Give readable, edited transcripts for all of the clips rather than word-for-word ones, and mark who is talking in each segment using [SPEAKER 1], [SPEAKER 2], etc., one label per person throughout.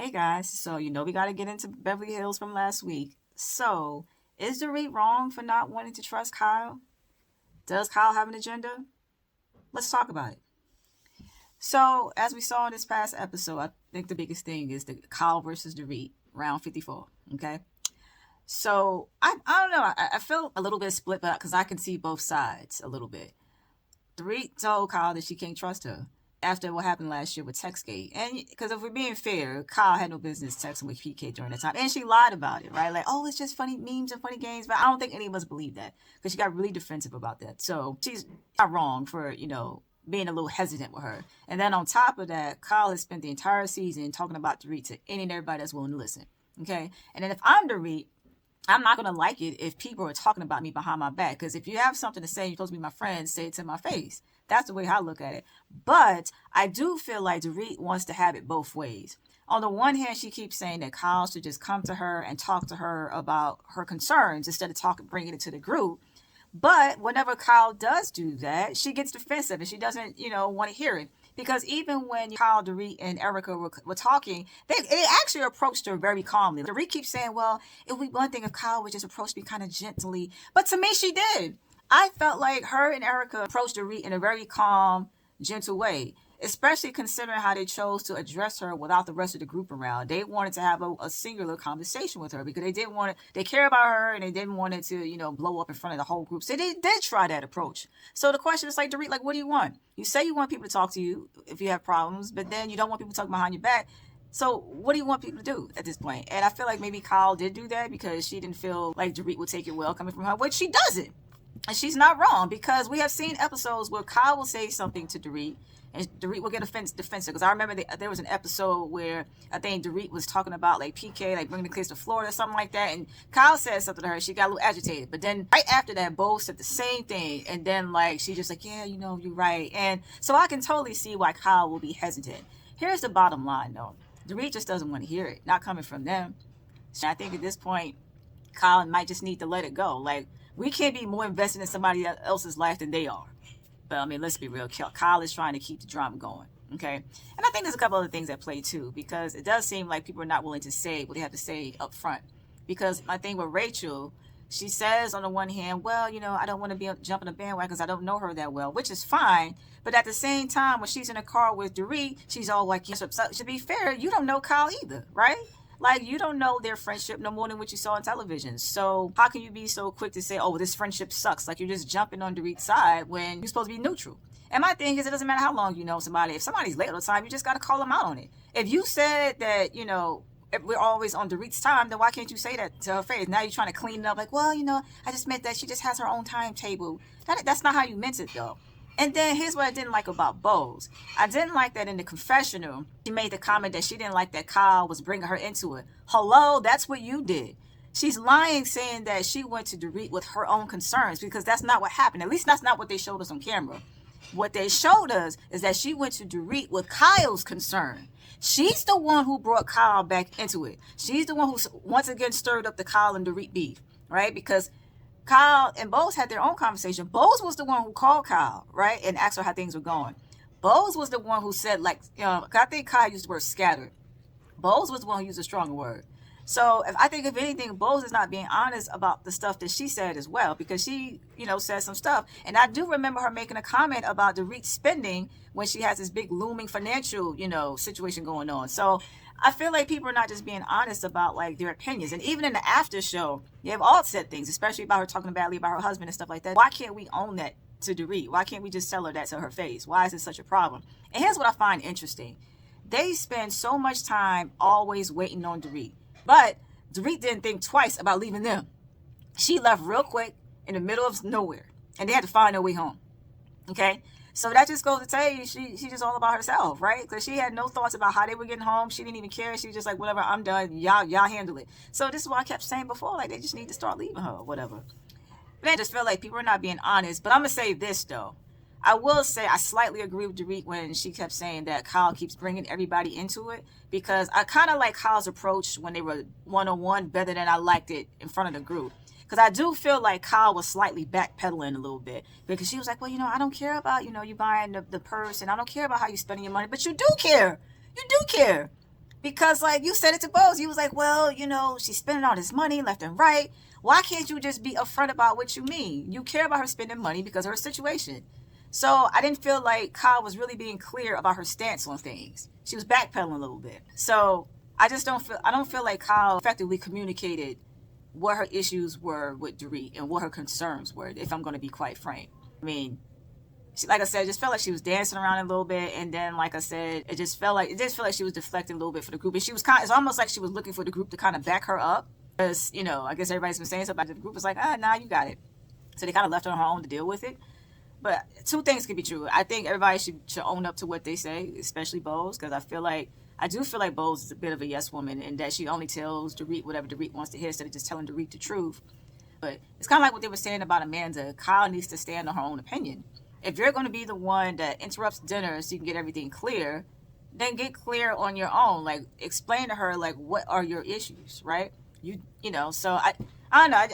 [SPEAKER 1] Hey guys, so we got to get into Beverly Hills from last week. So, is Darit wrong for not wanting to trust Kyle? Does Kyle have an agenda? Let's talk about it. So, as we saw in this past episode, I think the biggest thing is the Kyle versus Darit, round 54. Okay. So, I don't know. I feel a little bit split, but because I can see both sides a little bit. Dorit told Kyle that she can't trust her after what happened last year with Textgate. And because if we're being fair, Kyle had no business texting with PK during that time. And she lied about it, right? Like, oh, it's just funny memes and funny games. But I don't think any of us believe that because she got really defensive about that. So she's not wrong for, being a little hesitant with her. And then on top of that, Kyle has spent the entire season talking about Dorit to any and everybody that's willing to listen. Okay. And then if I'm Dorit, I'm not going to like it if people are talking about me behind my back. Because if you have something to say, you're supposed to be my friend, say it to my face. That's the way I look at it. But I do feel like Darit wants to have it both ways. On the one hand, she keeps saying that Kyle should just come to her and talk to her about her concerns instead of bringing it to the group. But whenever Kyle does do that, she gets defensive and she doesn't, want to hear it. Because even when Kyle, Darit, and Erica were talking, they actually approached her very calmly. Darit keeps saying, well, it would be one thing if Kyle would just approach me kind of gently. But to me, she did. I felt like her and Erica approached Darit in a very calm, gentle way, especially considering how they chose to address her without the rest of the group around. They wanted to have a singular conversation with her because they care about her and they didn't want it to, blow up in front of the whole group. So they did try that approach. So the question is like, Darit, like, what do you want? You say you want people to talk to you if you have problems, but then you don't want people talking behind your back. So what do you want people to do at this point? And I feel like maybe Kyle did do that because she didn't feel like Darit would take it well coming from her, which she doesn't. And she's not wrong because we have seen episodes where Kyle will say something to Darit and Darit will get defensive. Because I remember there was an episode where I think Darit was talking about like PK, like bringing the kids to Florida or something like that. And Kyle said something to her. She got a little agitated. But then right after that, Bose said the same thing. And then like she just like, yeah, you're right. And so I can totally see why Kyle will be hesitant. Here's the bottom line though. Darit just doesn't want to hear it. Not coming from them. So I think at this point, Kyle might just need to let it go. Like, we can't be more invested in somebody else's life than they are. But I mean, let's be real. Kyle is trying to keep the drama going. Okay. And I think there's a couple other things at play too, because it does seem like people are not willing to say what they have to say up front. Because my thing with Rachel, she says on the one hand, well, I don't want to be jumping the bandwagon because I don't know her that well, which is fine. But at the same time, when she's in a car with Darit, she's all like, yes, to be fair, you don't know Kyle either, right? Like, you don't know their friendship no more than what you saw on television. So how can you be so quick to say, oh, this friendship sucks? Like, you're just jumping on Dorit's side when you're supposed to be neutral. And my thing is, it doesn't matter how long you know somebody. If somebody's late all the time, you just got to call them out on it. If you said that, if we're always on Dorit's time, then why can't you say that to her face? Now you're trying to clean it up like, well, I just meant that she just has her own timetable. That's not how you meant it, though. And then here's what I didn't like about Bose. I didn't like that in the confessional, she made the comment that she didn't like that Kyle was bringing her into it. Hello, that's what you did. She's lying saying that she went to Darit with her own concerns because that's not what happened. At least that's not what they showed us on camera. What they showed us is that she went to Darit with Kyle's concern. She's the one who brought Kyle back into it. She's the one who once again stirred up the Kyle and Darit beef, right? Because Kyle and Bose had their own conversation. Bose was the one who called Kyle, right? And asked her how things were going. Bose was the one who said, like, I think Kyle used the word scattered. Bose was the one who used a stronger word. So I think if anything, Bose is not being honest about the stuff that she said as well, because she, said some stuff. And I do remember her making a comment about the REIT spending when she has this big looming financial, situation going on. So I feel like people are not just being honest about like their opinions. And even in the after show, they have all said things, especially about her talking badly about her husband and stuff like that. Why can't we own that to Darit? Why can't we just tell her that to her face? Why is it such a problem? And here's what I find interesting. They spend so much time always waiting on Darit. But Darit didn't think twice about leaving them. She left real quick in the middle of nowhere. And they had to find their way home. Okay? So that just goes to tell you, she's just all about herself, right? Because she had no thoughts about how they were getting home. She didn't even care. She was just like, whatever, I'm done. Y'all handle it. So this is what I kept saying before. Like, they just need to start leaving her or whatever. But I just feel like people are not being honest. But I'm going to say this, though. I will say I slightly agree with Darit when she kept saying that Kyle keeps bringing everybody into it, because I kind of like Kyle's approach when they were one-on-one better than I liked it in front of the group. Because I do feel like Kyle was slightly backpedaling a little bit, because she was like, well, I don't care about, you buying the purse, and I don't care about how you're spending your money, but you do care. You do care. Because, like, you said it to Bose. You was like, well, she's spending all this money left and right. Why can't you just be upfront about what you mean? You care about her spending money because of her situation. So I didn't feel like Kyle was really being clear about her stance on things. She was backpedaling a little bit. So I don't feel like Kyle effectively communicated what her issues were with Darit and what her concerns were, if I'm going to be quite frank. I mean, like I said, it just felt like she was dancing around a little bit, and then, like I said, it just felt like she was deflecting a little bit for the group, and it's almost like she was looking for the group to kind of back her up, because I guess everybody's been saying something about it. The group was like, nah, you got it, so they kind of left her on her own to deal with it. But two things could be true. I think everybody should own up to what they say, especially Bose, because I do feel like Bose is a bit of a yes woman, and that she only tells Darit whatever Darit wants to hear instead of just telling Darit the truth. But it's kind of like what they were saying about Amanda. Kyle needs to stand on her own opinion. If you're going to be the one that interrupts dinner so you can get everything clear, then get clear on your own. Like, explain to her, like, what are your issues, right? So I don't know.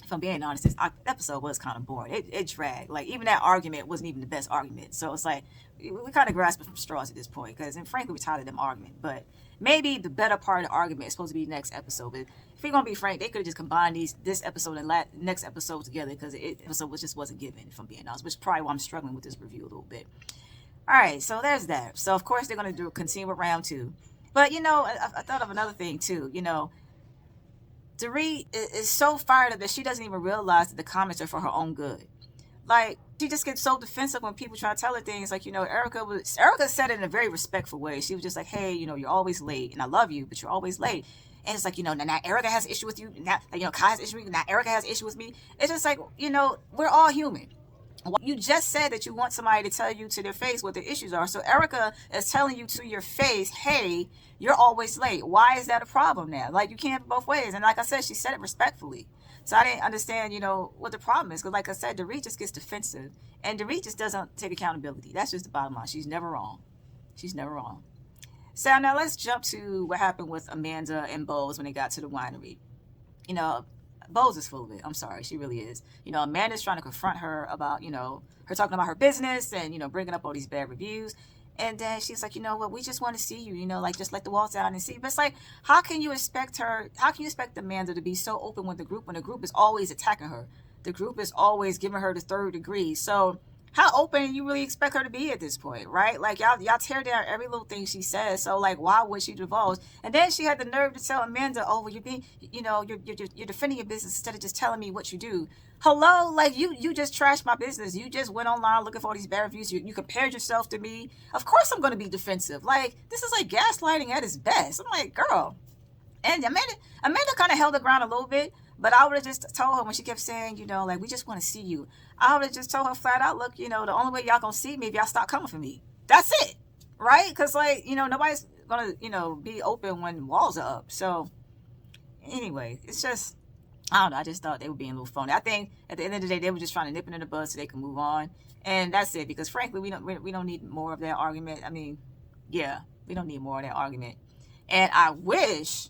[SPEAKER 1] If I'm being honest, this episode was kind of boring. It dragged. Like, even that argument wasn't even the best argument. So it's like, we kind of grasping from straws at this point, because, and frankly, we're tired of them arguing. But maybe the better part of the argument is supposed to be next episode. But if we're gonna be frank, they could have just combined this episode and next episode together, because the episode just wasn't given, if I'm being honest, which is probably why I'm struggling with this review a little bit. All right, so there's that. So of course they're gonna continue with round 2. But I thought of another thing too. Darit is so fired up that she doesn't even realize that the comments are for her own good. Like, she just gets so defensive when people try to tell her things. Like, Erica said it in a very respectful way. She was just like, hey, you're always late, and I love you, but you're always late. And it's like, now Erica has an issue with you. Now, Kai has an issue with you. Now Erica has an issue with me. It's just like, we're all human. You just said that you want somebody to tell you to their face what their issues are. So Erica is telling you to your face, hey, you're always late. Why is that a problem now? Like, you can't both ways. And like I said, she said it respectfully. So I didn't understand, what the problem is. Because like I said, Darit just gets defensive. And Darit just doesn't take accountability. That's just the bottom line. She's never wrong. She's never wrong. So now let's jump to what happened with Amanda and Bose when they got to the winery. Bose is full of it. I'm sorry. She really is. Amanda's trying to confront her about, her talking about her business and, bringing up all these bad reviews. And then she's like, we just want to see you, like, just let the walls out and see. But it's like, how can you expect Amanda to be so open with the group when the group is always attacking her? The group is always giving her the third degree. So how open you really expect her to be at this point, right? Like, y'all tear down every little thing she says. So, like, why would she divulge? And then she had the nerve to tell Amanda, oh, well, you're being, you're defending your business instead of just telling me what you do. Hello, like, you just trashed my business. You just went online looking for all these bad reviews. You compared yourself to me. Of course I'm going to be defensive. Like, this is like gaslighting at its best. I'm like, girl. And Amanda kind of held the ground a little bit. But I would have just told her when she kept saying, like, we just want to see you. I would have just told her flat out, look, the only way y'all going to see me if y'all stop coming for me. That's it. Right? Because, like, nobody's going to, be open when walls are up. So, anyway, it's just, I don't know. I just thought they were being a little phony. I think at the end of the day, they were just trying to nip it in the bud so they can move on. And that's it. Because, frankly, we don't need more of that argument. I mean, yeah, we don't need more of that argument. And I wish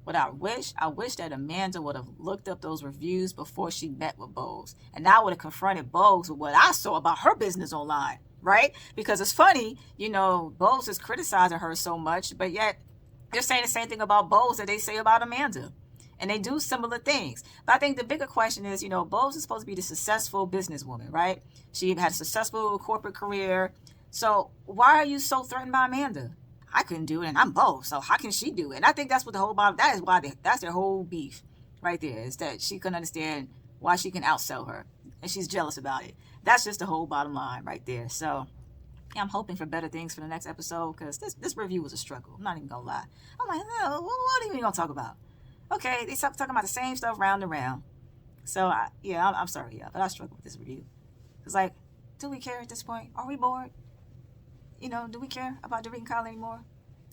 [SPEAKER 1] that Amanda would have looked up those reviews before she met with Bose. And I would have confronted Bose with what I saw about her business online, right? Because it's funny, Bose is criticizing her so much, but yet they're saying the same thing about Bose that they say about Amanda. And they do similar things. But I think the bigger question is, Bose is supposed to be the successful businesswoman, right? She had a successful corporate career. So why are you so threatened by Amanda? I couldn't do it, and I'm Bose, so how can she do it? And I think that's what the whole bottom, that's their whole beef right there, is that she couldn't understand why she can outsell her, and she's jealous about it. That's just the whole bottom line right there. So yeah, I'm hoping for better things for the next episode, because this review was a struggle. I'm not even gonna lie. I'm like, oh, what are you gonna talk about? Okay, they talking about the same stuff round and round. So I'm sorry, yeah, but I struggle with this review. It's like, do we care at this point? Are we bored? Do we care about Darit and Kyle anymore?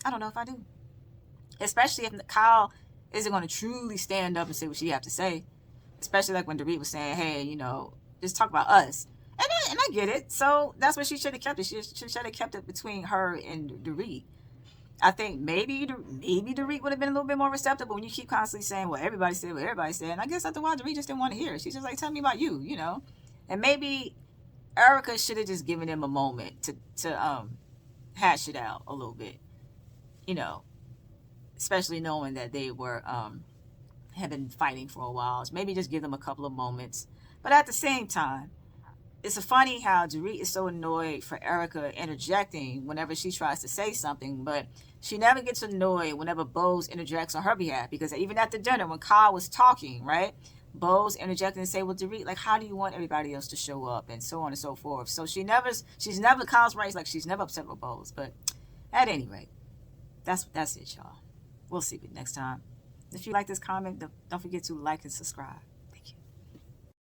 [SPEAKER 1] I don't know if I do. Especially if Kyle isn't going to truly stand up and say what she have to say. Especially like when Darit was saying, hey, just talk about us. And I get it. So that's what she should have kept it. She should have kept it between her and Darit. I think maybe Darit would have been a little bit more receptive, but when you keep constantly saying what everybody said, and I guess after a while Darit just didn't want to hear it. She's just like, tell me about you, And maybe Erica should have just given him a moment to hash it out a little bit. you know, especially knowing that they were have been fighting for a while. So maybe just give them a couple of moments. But at the same time, it's funny how Darit is so annoyed for Erica interjecting whenever she tries to say something, but she never gets annoyed whenever Bose interjects on her behalf. Because even at the dinner, when Kyle was talking, right, Bose interjected and say, "Well, Darit, like, how do you want everybody else to show up?" and so on and so forth. So she's never Kyle's right. Like she's never upset with Bose. But at any rate, that's it, y'all. We'll see you next time. If you like this comment, don't forget to like and subscribe.